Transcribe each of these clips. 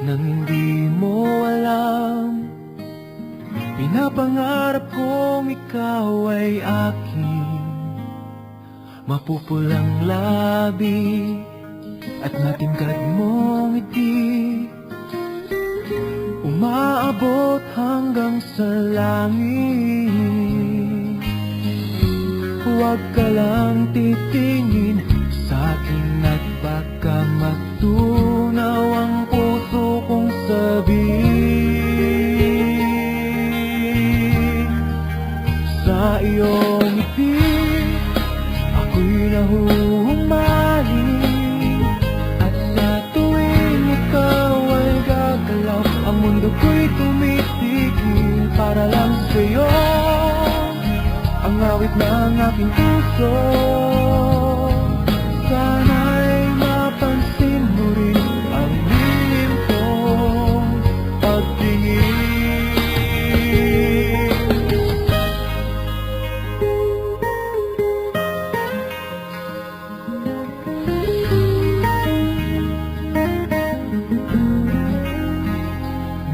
nang hindi mo alam. Pinapangarap kong ikaw ay aking mapupulang labi at matingkad mong ngiti, umaabot hanggang sa langit. Huwag ka lang titingin sa'kin at baka matunaw ang puso kong sabihin. Sa iyong ngiti ako'y nahuhumaling, at sa tuwing ikaw ay gagalaw, ang mundo ko'y tumitigil para lang sa'yo. Ang awit ng aking puso, sana'y mapansin mo rin ang lihim kong pagtingin.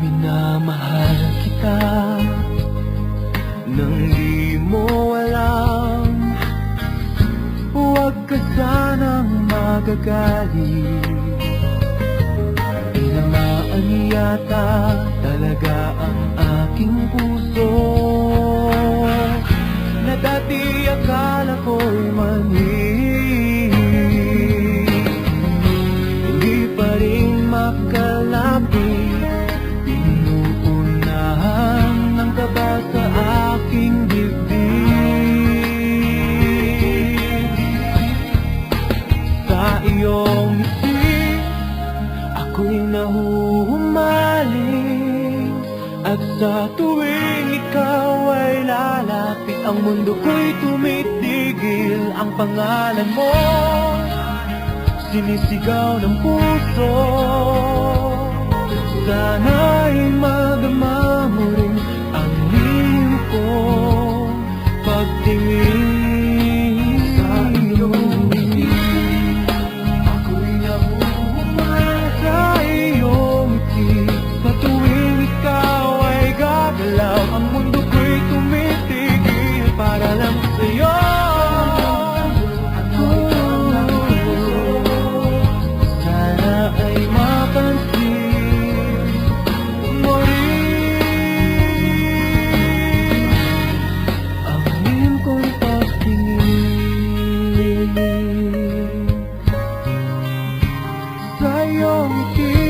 Minamahal kita nang di mo alam. Huwag ka sanang magagalit, tinamaan yata talaga ang aking puso, na dati akala ko'y mali. Hindi pa rin makalapit, inuunahan ng kaba sa aking dibdib. Sa iyong ngiti ako'y nahuhumaling, at sa tuwing ikaw ay lalapit, ang mundo ko'y tumitigil. Ang pangalan mo sinisigaw ng puso, sana'y madama mo rin ang lihim kong pagtingin. Sa iyong ngiti ako'y nahuhumaling, sa iyong ngiti sa tuwing ikaw ay gagalaw, ang mundo ko'y tumitigil para lang sa'yo. Sana ay mapansin mo rin ang lihim kong pagtingin. Sa iyong ngiti